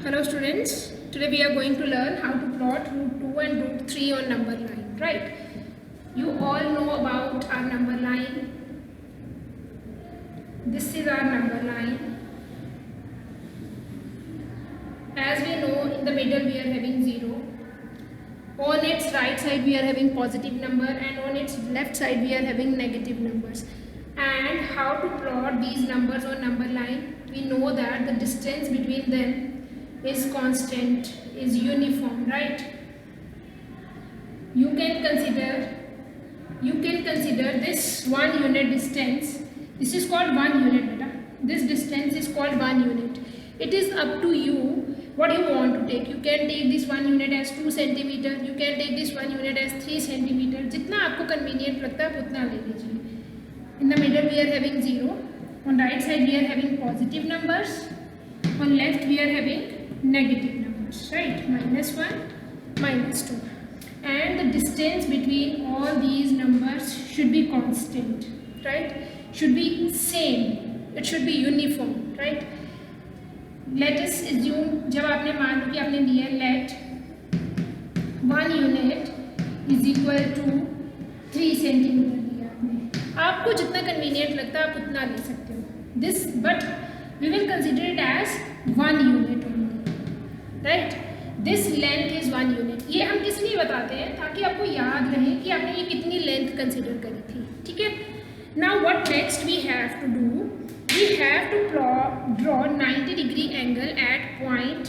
Hello students, today we are going to learn how to plot root 2 and root 3 on number line, right? You all know about our number line. This is our number line. As we know, in the middle we are having 0. On its right side we are having positive number and on its left side we are having negative numbers. And how to plot these numbers on number line? We know that the distance between them is constant, is uniform, right? You can consider this 1 unit distance. This is called 1 unit, beta. This distance is called 1 unit. It is up to you what you want to take. You can take this 1 unit as 2 centimeter. You can take this 1 unit as 3 centimeter. जितना आपको convenient लगता है उतना ले लीजिए. In the middle we are having 0. On right side we are having positive numbers. On left we are having negative numbers, right? -1, -2, and the distance between all these numbers should be constant, right? Should be same. It should be uniform, right? Let us assume जब आपने मान लो कि आपने लिया let 1 unit is equal to 3 centimeter लिया आपने. आपको जितना convenient लगता है आप उतना ले सकते हो. This but we will consider it as 1 unit only. Right, this length is 1 unit. ये हम किस लिए बताते हैं? ताकि आपको याद रहे कि आपने ये कितनी लेंथ कंसिडर करी थी. ठीक है. Now what next we have to do, we have to draw 90 degree angle at point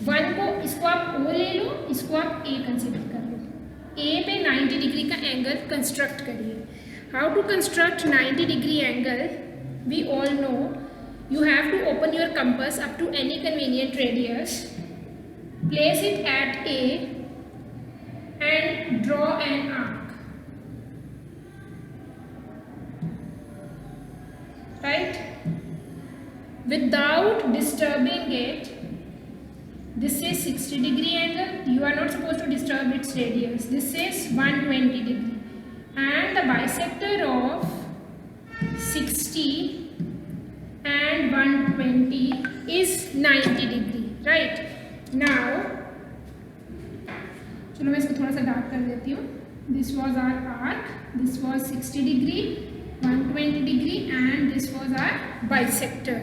1 को, इसको आप O ले लो, इसको आप A कंसिडर कर लो. A पे 90 डिग्री का एंगल कंस्ट्रक्ट करिए. How to construct 90 degree angle? We all know. You have to open your compass up to any convenient radius, place it at A and draw an arc, right? Without disturbing it, this is 60 degree angle. You are not supposed to disturb its radius. This is 120 degree and the bisector of 60 and 120 is 90 degree, right? Now चलो मैं इसको थोड़ा सा dark कर देती हूँ. This was our arc, this was 60 degree, 120 degree and this was our bisector.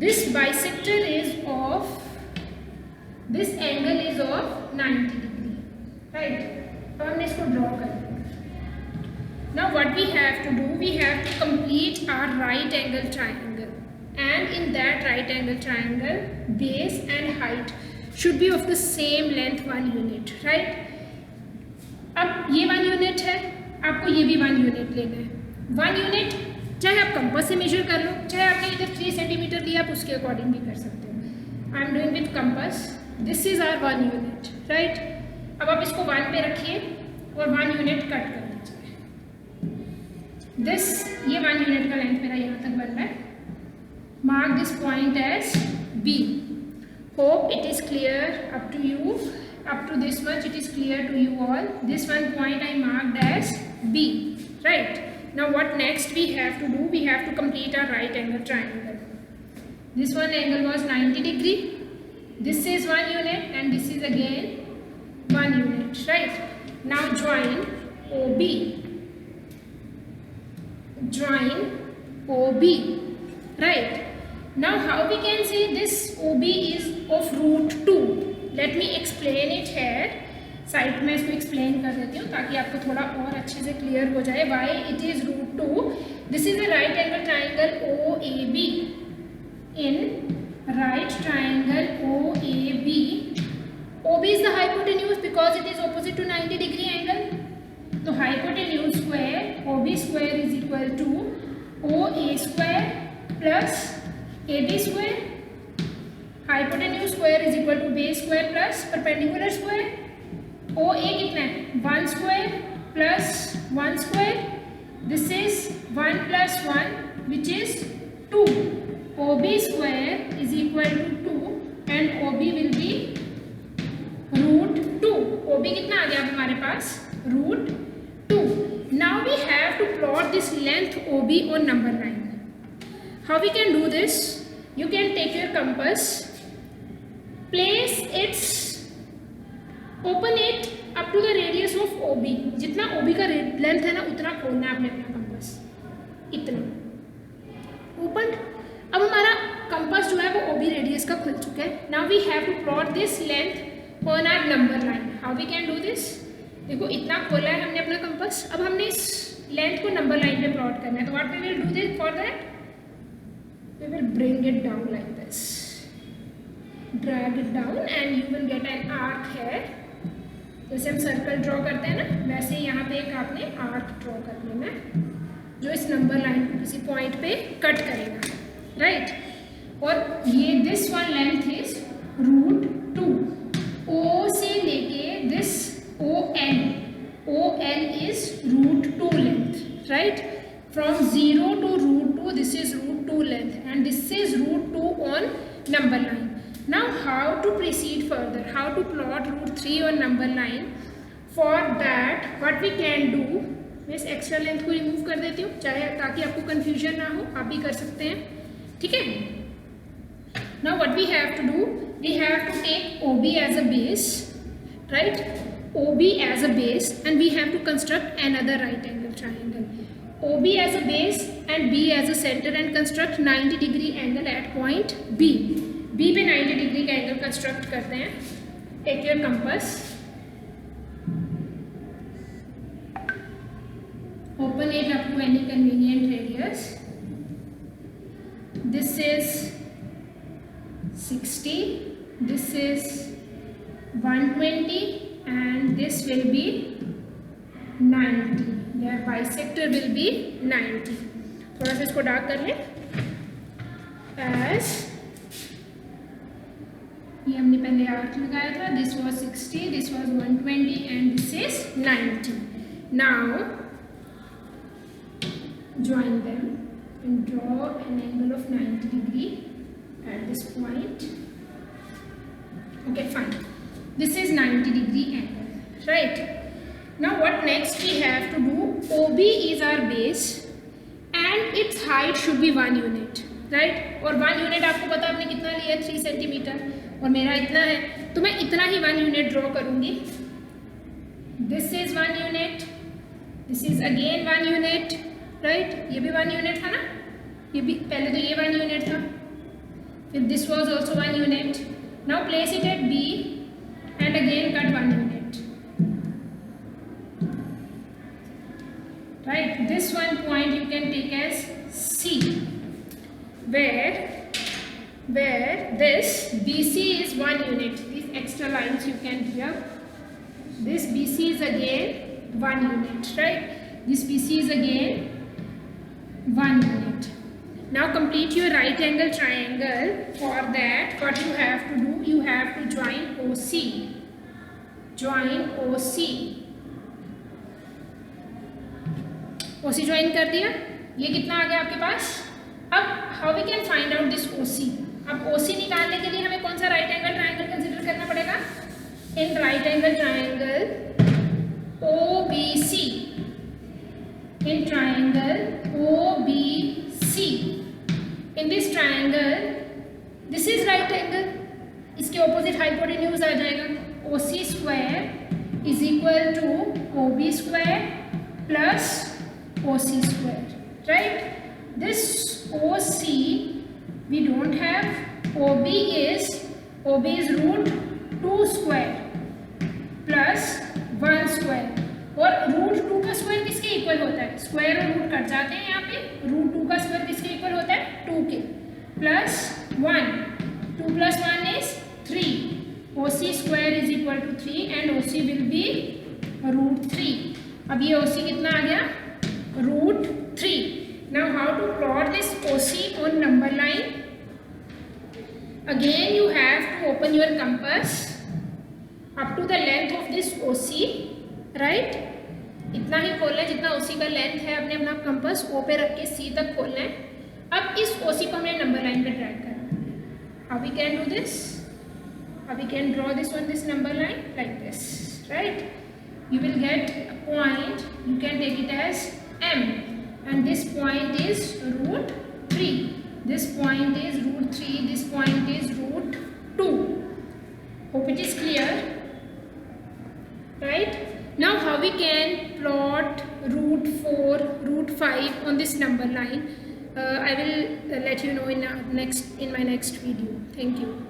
This bisector is of, this angle is of 90 degree, right? अब हमने इसको ड्रॉ कर दिया. Now what we have to do, we have to complete our right angle triangle. And in that right angle triangle, base and height should be of the same length 1 unit, right? अब ये 1 unit है, आपको ये भी 1 unit लेना है. 1 unit चाहे आप कंपास से मेजर कर लो, चाहे आपने इधर 3 सेंटीमीटर लिया आप उसके अकॉर्डिंग भी कर सकते हो. I am doing with compass. This is our 1 unit, right? अब आप इसको 1 पे रखिए और 1 unit कट कर लीजिए. दिस ये 1 unit का लेंथ मेरा यहाँ तक बन रहा है. Mark this point as B. Hope it is clear up to you. Up to this much it is clear to you all. This one point I marked as B. Right. Now what next we have to do? We have to complete our right angle triangle. This one angle was 90 degree. This is 1 unit and this is again 1 unit. Right. Now join OB. Join OB. Right. Now how we can say this OB is of root 2? Let me explain it here. Side में इसको explain कर देती हूँ ताकि आपको थोड़ा और अच्छे से क्लियर हो जाए. Why it is root 2? This is a right angle triangle OAB. In right triangle OAB, OB is the hypotenuse because it is opposite to 90 degree angle. So hypotenuse square OB square is equal to OA square plus AB square. Hypotenuse square is equal to base square plus perpendicular square. OA कितना है? 1 square plus 1 square. This is 1 plus 1 which is 2. OB square is equal to 2 and OB will be root 2. OB कितना आ गया हमारे पास? root 2. Now we have to plot this length OB on number line. How we can do this? You can take your compass place it's open it up to the radius of OB. जितना OB का length है ना उतना खोलना है आपने अपना compass, इतना ओपन. अब हमारा कंपास जो है वो OB रेडियस का खुल चुका है. Now we have to plot this length on our number line. How we can do this? देखो इतना खोला है हमने अपना कंपास, अब हमने इस लेंथ को नंबर लाइन पे प्लॉट करना है. तो what we will do this for that, we will bring it down like this, drag it down and you will get an arc here. जैसे हम सर्कल ड्रॉ करते हैं ना, वैसे यहाँ पे एक आपने आर्क ड्रॉ कर लेना है जो इस नंबर लाइन को किसी पॉइंट पे कट करेगा, राइट. और ये this one length is √2. O से लेके this OL is √2 length, right. From 0 to √2 this is √2 length and this is √2 on number line. Now how to proceed further, how to plot √3 on number line? For that what we can do, मैं इस extra length को remove कर देती हूँ चाहे, ताकि आपको confusion ना हो, आप भी कर सकते हैं, ठीक है. Now what we have to do, we have to take OB as a base, right? OB as a base and we have to construct another right angle triangle. OB as a base and B as a center and construct 90 degree angle at point B. B पे 90 degree का angle construct करते हैं. Take your compass, open it up to any convenient radius. This is 60, this is 120 and this will be 90. Their bisector will be 90. थोड़ा सा इसको dark कर लें. As ये हमने पहले आर्क लगाया था, this was 60, this was 120 and this is 90. Now join them and draw an angle of 90 degree at this point. Okay, fine. This is 90 degree angle, right? Now what next we have to do, OB is our base and its height should be 1 unit, right? और 1 unit आपको पता आपने कितना लिया, 3 centimetre, और मेरा इतना है तो मैं इतना ही 1 यूनिट ड्रॉ करूंगी. This is 1 unit, this is again 1 unit, right. ये भी 1 यूनिट था ना, ये भी पहले तो ये 1 यूनिट था, फिर this was also 1 unit. Now place it at B and again cut 1 unit, right. This one point you can take as C, where this BC is 1 unit. These extra lines you can draw. This BC is again 1 unit, right. This BC is again 1 unit. Now complete your right angle triangle. For that what you have to do, you have to join OC. Join OC. OC join कर दिया. ये कितना आ गया आपके पास. अब how we can find out this OC. अब OC निकालने के लिए हमें कौन सा राइट एंगल ट्राइंगल कंसीडर करना पड़ेगा. In right angle triangle OBC, in triangle OBC, in this triangle this is right angle, इसके ऑपोजिट हाइपोटेन्यूज आ जाएगा. OC square is equal to OB square plus OC square, right. This OC we don't have. OB is √2 square plus 1 square. और √2 का square किसके equal होता है, square और root cut जाते हैं यहाँ पे. √2 का स्क्वायर किसके इक्वल होता है, 2 के, plus 1. 2 plus 1 is 3. OC square is equal to 3 and OC will be √3. अब ये OC कितना आ गया, √3. Now how to plot this OC on number line? Again you have to open your compass up to the length of this OC, right. इतना ही खोलना है जितना OC का लेंथ है. अपने अपना कंपास O पे रख के C तक खोलना है. अब इस OC को हमें नंबर लाइन पे ड्रैग करना है. How we can do this? How we can draw this on this number line like this, right. You will get a point, you can take it as M, and this point is √3. This point is √3. This point is √2. we can plot root 4, root 5 on this number line. I will let you know in my next video. Thank you.